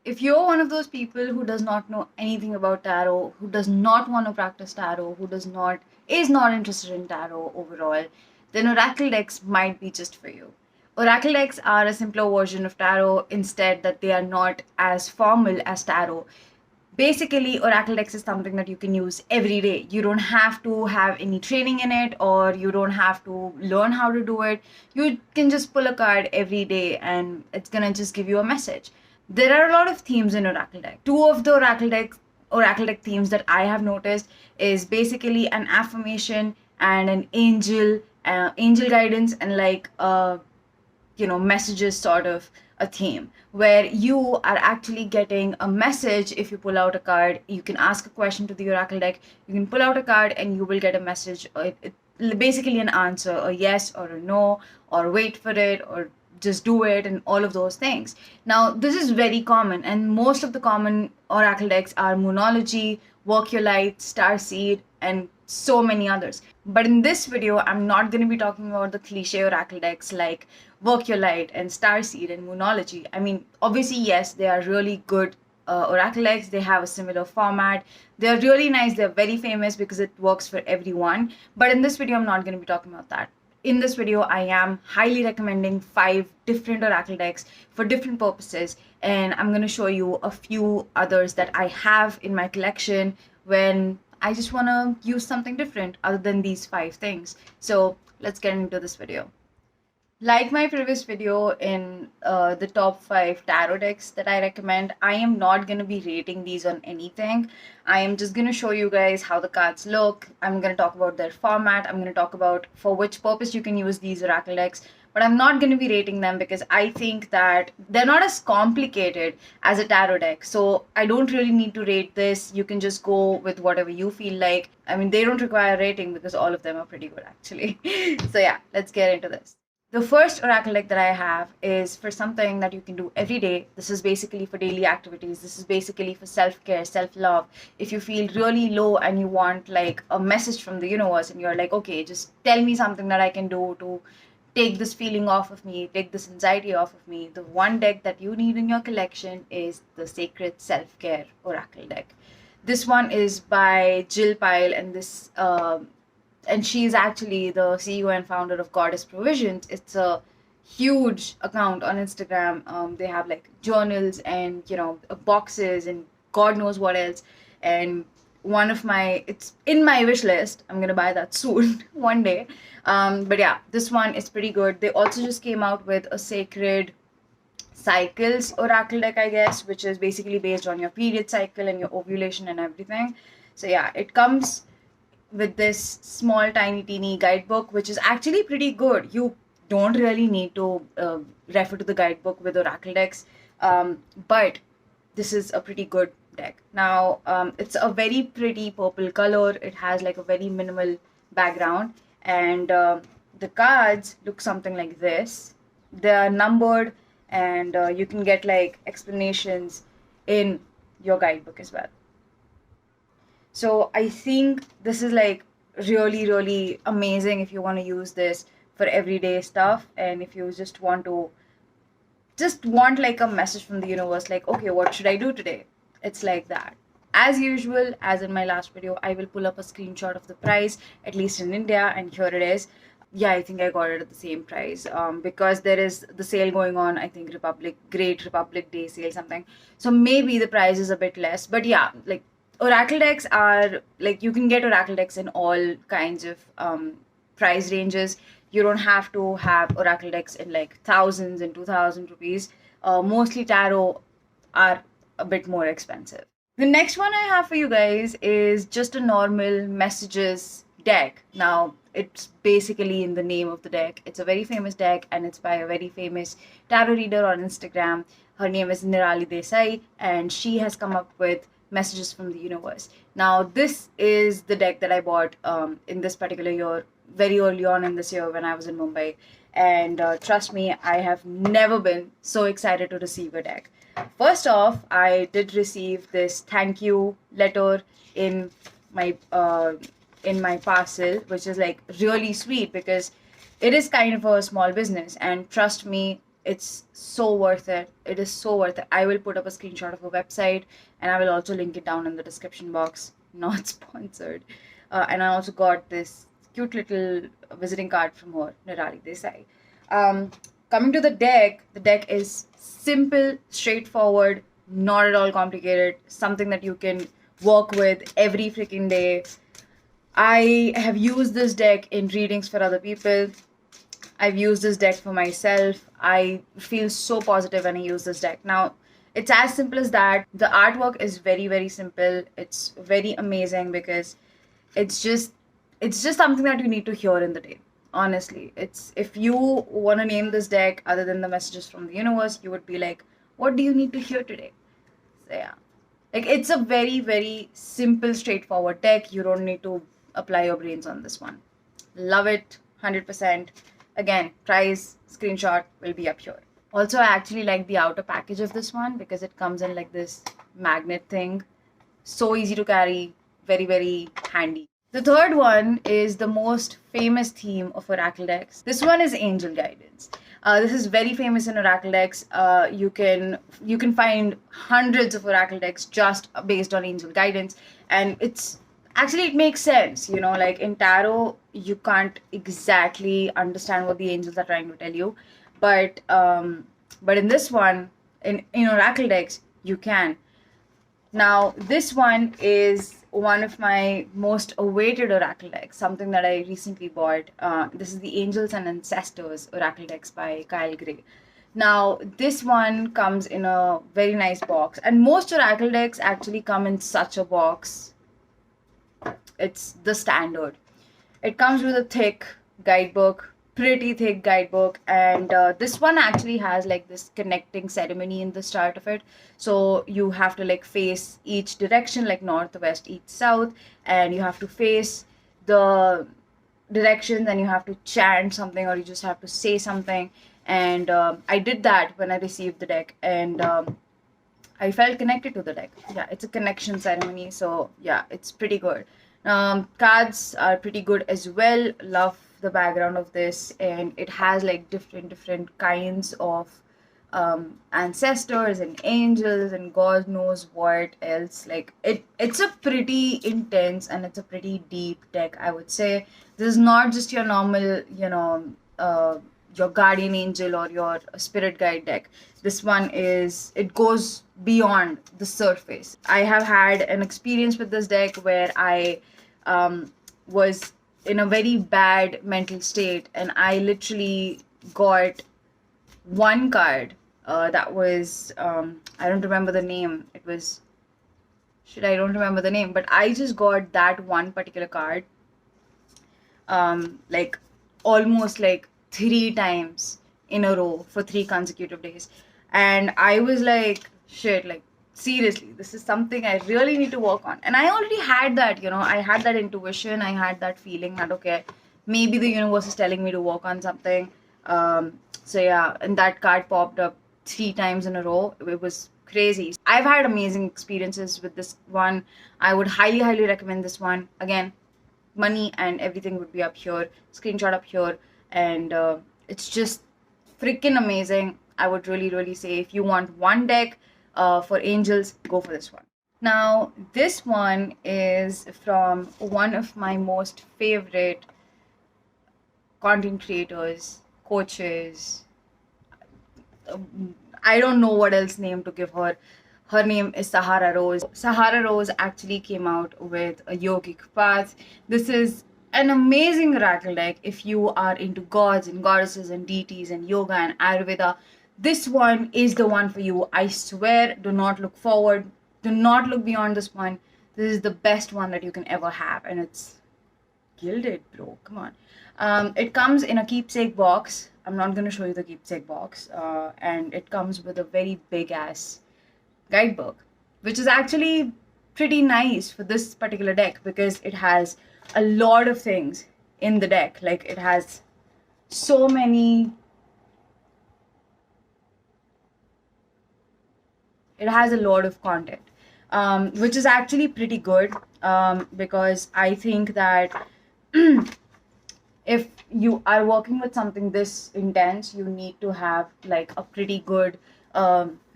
If you're one of those people who does not know anything about tarot, who does not want to practice tarot, who is not interested in tarot overall, then oracle decks might be just for you. Oracle decks are a simpler version of tarot, instead that they are not as formal as tarot. Basically, oracle decks is something that you can use every day. You don't have to have any training in it, or you don't have to learn how to do it. You can just pull a card every day and it's gonna just give you a message. There are a lot of themes in oracle deck. Two of the oracle deck themes that I have noticed is basically an affirmation and an angel guidance, and like messages sort of a theme, where you are actually getting a message. If you pull out a card, you can ask a question to the oracle deck, you can pull out a card and you will get a message, basically an answer, a yes or a no, or wait for it, or just do it, and all of those things. Now, this is very common, and most of the common oracle decks are Moonology, Work Your Light, Starseed, and so many others. But in this video, I'm not going to be talking about the cliche oracle decks like Work Your Light and Starseed and Moonology. I mean, obviously, yes, they are really good oracle decks. They have a similar format. They're really nice. They're very famous because it works for everyone. But in this video, I'm not going to be talking about that. In this video, I am highly recommending 5 different oracle decks for different purposes, and I'm going to show you a few others that I have in my collection when I just want to use something different other than these 5 things. So let's get into this video. Like my previous video in the top 5 tarot decks that I recommend, I am not going to be rating these on anything. I am just going to show you guys how the cards look. I'm going to talk about their format. I'm going to talk about for which purpose you can use these oracle decks. But I'm not going to be rating them because I think that they're not as complicated as a tarot deck. So I don't really need to rate this. You can just go with whatever you feel like. I mean, they don't require rating because all of them are pretty good actually. So yeah, let's get into this. The first oracle deck that I have is for something that you can do every day. This is basically for daily activities. This is basically for self-care, self-love. If you feel really low and you want like a message from the universe and you're like, okay, just tell me something that I can do to take this feeling off of me, take this anxiety off of me, the one deck that you need in your collection is the Sacred Self-Care Oracle deck. This one is by Jill Pyle, and she's actually the CEO and founder of Goddess Provisions. It's a huge account on Instagram. They have like journals and boxes and God knows what else. And it's in my wish list. I'm gonna buy that soon one day. But yeah, this one is pretty good. They also just came out with a Sacred Cycles Oracle deck, I guess, which is basically based on your period cycle and your ovulation and everything. So yeah, it comes with this small tiny teeny guidebook, which is actually pretty good. You don't really need to refer to the guidebook with oracle decks, but this is a pretty good deck. Now it's a very pretty purple color. It has like a very minimal background, and the cards look something like this. They are numbered, and you can get like explanations in your guidebook as well. So I think this is like really, really amazing if you want to use this for everyday stuff, and if you just want like a message from the universe, like, okay, what should I do today? It's like that. As usual, as in my last video, I will pull up a screenshot of the price, at least in India, and here it is. Yeah, I think I got it at the same price because there is the sale going on. I think Great Republic Day sale something. So maybe the price is a bit less, but yeah, like oracle decks are like, you can get oracle decks in all kinds of price ranges. You don't have to have oracle decks in like thousands and 2,000 rupees. Mostly tarot are a bit more expensive. The next one I have for you guys is just a normal messages deck. Now, it's basically in the name of the deck. It's a very famous deck, and it's by a very famous tarot reader on Instagram. Her name is Nirali Desai, and she has come up with messages from the universe. Now, this is the deck that I bought in this particular year, very early on in this year when I was in Mumbai. And trust me, I have never been so excited to receive a deck. First off, I did receive this thank you letter in my parcel, which is like really sweet because it is kind of a small business, and trust me, It's so worth it. It is so worth it. I will put up a screenshot of a website, and I will also link it down in the description box. Not sponsored. And I also got this cute little visiting card from her, Nirali Desai. Coming to the deck is simple, straightforward, not at all complicated, something that you can work with every freaking day. I have used this deck in readings for other people. I've used this deck for myself. I feel so positive when I use this deck. Now, it's as simple as that. The artwork is very, very simple. It's very amazing because it's just something that you need to hear in the day. Honestly, it's if you want to name this deck other than the messages from the universe, you would be like, what do you need to hear today? So yeah, like it's a very, very simple, straightforward deck. You don't need to apply your brains on this one. Love it 100%. Again, price screenshot will be up here. Also, I actually like the outer package of this one because it comes in like this magnet thing. So easy to carry, very, very handy. The third one is the most famous theme of Oracle decks. This one is angel guidance. This is very famous in Oracle decks. You can find hundreds of Oracle decks just based on angel guidance, and it makes sense. You know, like in tarot, you can't exactly understand what the angels are trying to tell you, but in this one, in Oracle decks, you can. Now, this one is one of my most awaited Oracle decks, something that I recently bought. This is the Angels and Ancestors Oracle decks by Kyle Gray. Now, this one comes in a very nice box, and most Oracle decks actually come in such a box. It's the standard. It comes with a thick guidebook, pretty thick guidebook, and this one actually has like this connecting ceremony in the start of it. So you have to like face each direction, like north, west, east, south, and you have to face the directions and you have to chant something, or you just have to say something. And I did that when I received the deck, and I felt connected to the deck. Yeah, it's a connection ceremony, so yeah, it's pretty good. Cards are pretty good as well. Love the background of this, and it has like different kinds of ancestors and angels and God knows what else. Like it's a pretty intense and it's a pretty deep deck, I would say. This is not just your normal, your guardian angel or your spirit guide deck. This one it goes beyond the surface. I have had an experience with this deck where I was in a very bad mental state, and I literally got one card that was I don't remember the name. I don't remember the name, but I just got that one particular card like almost like 3 times in a row for 3 consecutive days, and I was like, shit, like seriously, this is something I really need to work on. And I already had that, I had that intuition, I had that feeling that okay, maybe the universe is telling me to work on something. So yeah, and that card popped up 3 times in a row. It was crazy. I've had amazing experiences with this one. I would highly recommend this one. Again, money and everything would be up here, screenshot up here, and it's just freaking amazing. I would really say if you want one deck for angels, go for this one. Now, this one is from one of my most favorite content creators, coaches. I don't know what else name to give her. Her name is Sahara Rose. Sahara Rose actually came out with a yogic path. This is an amazing oracle deck if you are into gods and goddesses and deities and yoga and ayurveda. This one is the one for you. I swear, do not look forward. Do not look beyond this one. This is the best one that you can ever have. And it's gilded, bro. Come on. It comes in a keepsake box. I'm not going to show you the keepsake box. And it comes with a very big ass guidebook, which is actually pretty nice for this particular deck because it has a lot of things in the deck. Like it has so many. It has a lot of content, which is actually pretty good because I think that if you are working with something this intense, you need to have like a pretty good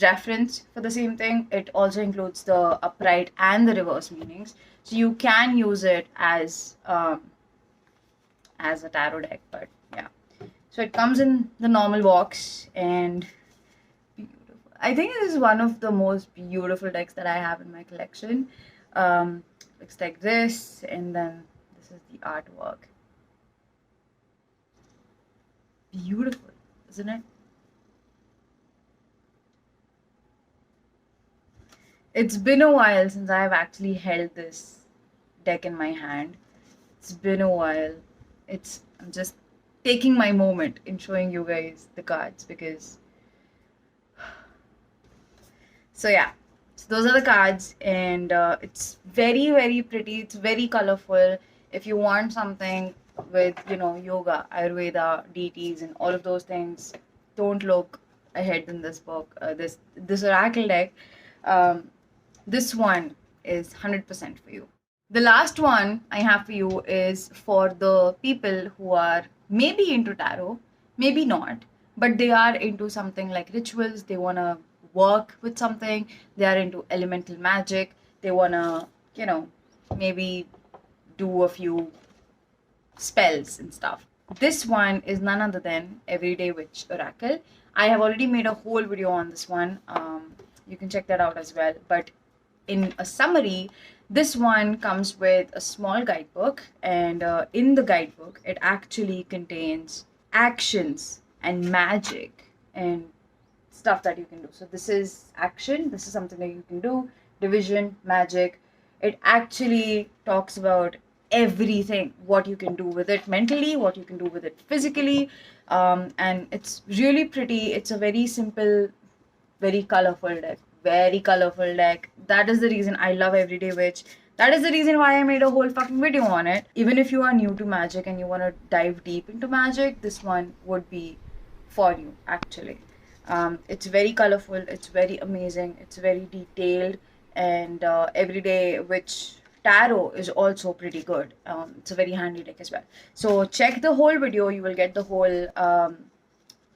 reference for the same thing. It also includes the upright and the reverse meanings, so you can use it as a tarot deck. But yeah, so it comes in the normal box, and I think this is one of the most beautiful decks that I have in my collection. Looks like this, and then this is the artwork. Beautiful, isn't it? It's been a while since I've actually held this deck in my hand. It's been a while. I'm just taking my moment in showing you guys the cards because. So yeah, so those are the cards, and it's very, very pretty. It's very colorful. If you want something with, yoga, ayurveda, deities, and all of those things, don't look ahead in this book. This oracle deck, this one is 100% for you. The last one I have for you is for the people who are maybe into tarot, maybe not, but they are into something like rituals. They want to work with something. They are into elemental magic. They want to, maybe do a few spells and stuff. This one is none other than Everyday Witch Oracle. I have already made a whole video on this one. You can check that out as well. But in a summary, this one comes with a small guidebook, and in the guidebook, it actually contains actions and magic and stuff that you can do. So this is action, this is something that you can do, division, magic. It actually talks about everything, what you can do with it mentally, what you can do with it physically, and it's really pretty. It's a very simple, very colorful deck. Very colorful deck. That is the reason I love Everyday Witch. That is the reason why I made a whole fucking video on it. Even if you are new to magic and you want to dive deep into magic, this one would be for you, actually. It's very colorful, it's very amazing, it's very detailed, and Everyday Witch Tarot is also pretty good. It's a very handy deck as well. So check the whole video, you will get the whole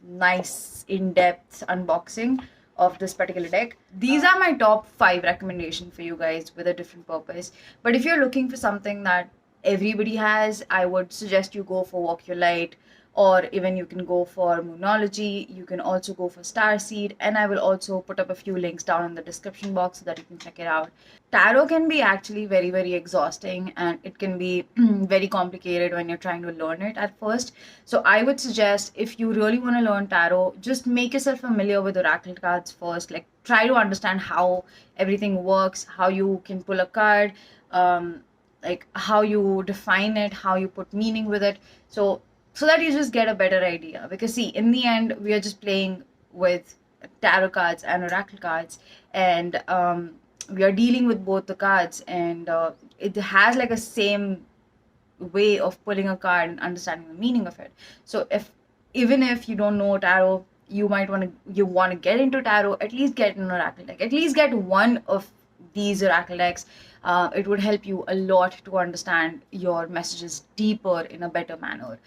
nice in-depth unboxing of this particular deck. These are my top 5 recommendations for you guys with a different purpose. But if you're looking for something that everybody has, I would suggest you go for Walk Your Light, or even you can go for Moonology. You can also go for Starseed, and I will also put up a few links down in the description box so that you can check it out. Tarot can be actually very, very exhausting, and it can be very complicated when you're trying to learn it at first. So I would suggest, if you really want to learn tarot, just make yourself familiar with oracle cards first. Like, try to understand how everything works, how you can pull a card, like how you define it, how you put meaning with it. So that you just get a better idea. Because see, in the end, we are just playing with tarot cards and oracle cards, and we are dealing with both the cards, and it has like a same way of pulling a card and understanding the meaning of it. So even if you don't know tarot, you want to get into tarot, at least get an oracle deck, at least get one of these oracle decks. It would help you a lot to understand your messages deeper in a better manner.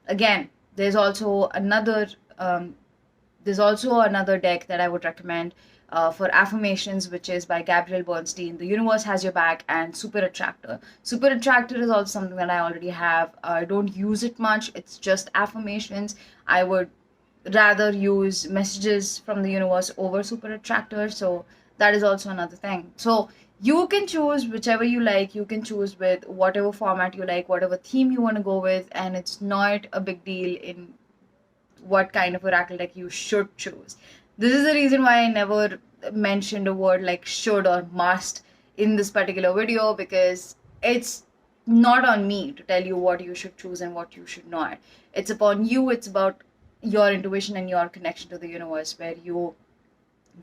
Again, there's also another deck that I would recommend for affirmations, which is by Gabrielle Bernstein, The Universe Has Your Back, and Super Attractor. Super Attractor is also something that I already have. I don't use it much. It's just affirmations. I would rather use messages from the universe over Super Attractor. So that is also another thing. So you can choose whichever you like. You can choose with whatever format you like, whatever theme you want to go with, and it's not a big deal in what kind of oracle deck you should choose. This is the reason why I never mentioned a word like should or must in this particular video, because it's not on me to tell you what you should choose and what you should not. It's upon you. It's about your intuition and your connection to the universe, where you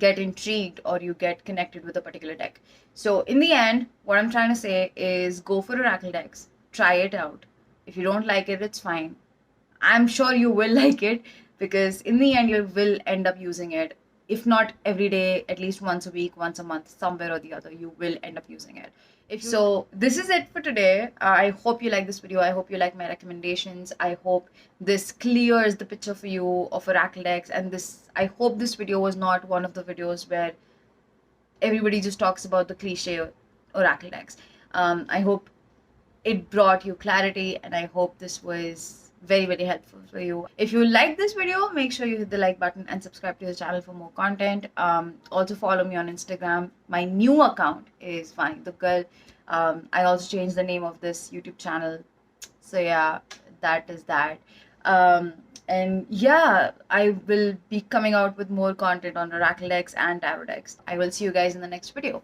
get intrigued or you get connected with a particular deck. So in the end, what I'm trying to say is go for oracle decks, try it out. If you don't like it, it's fine. I'm sure you will like it, because in the end you will end up using it if not every day, at least once a week, once a month, somewhere or the other, you will end up using it. So this is it for today. I hope you like this video. I hope you like my recommendations. I hope this clears the picture for you of oracle decks. And I hope this video was not one of the videos where everybody just talks about the cliche oracle decks. I hope it brought you clarity, and I hope this was very, very helpful for you. If you like this video, make sure you hit the like button and subscribe to the channel for more content. Also follow me on Instagram. My new account is Vani the Girl. I also changed the name of this YouTube channel. So yeah, that is that. And yeah, I will be coming out with more content on oracle decks and tarot decks. I will see you guys in the next video.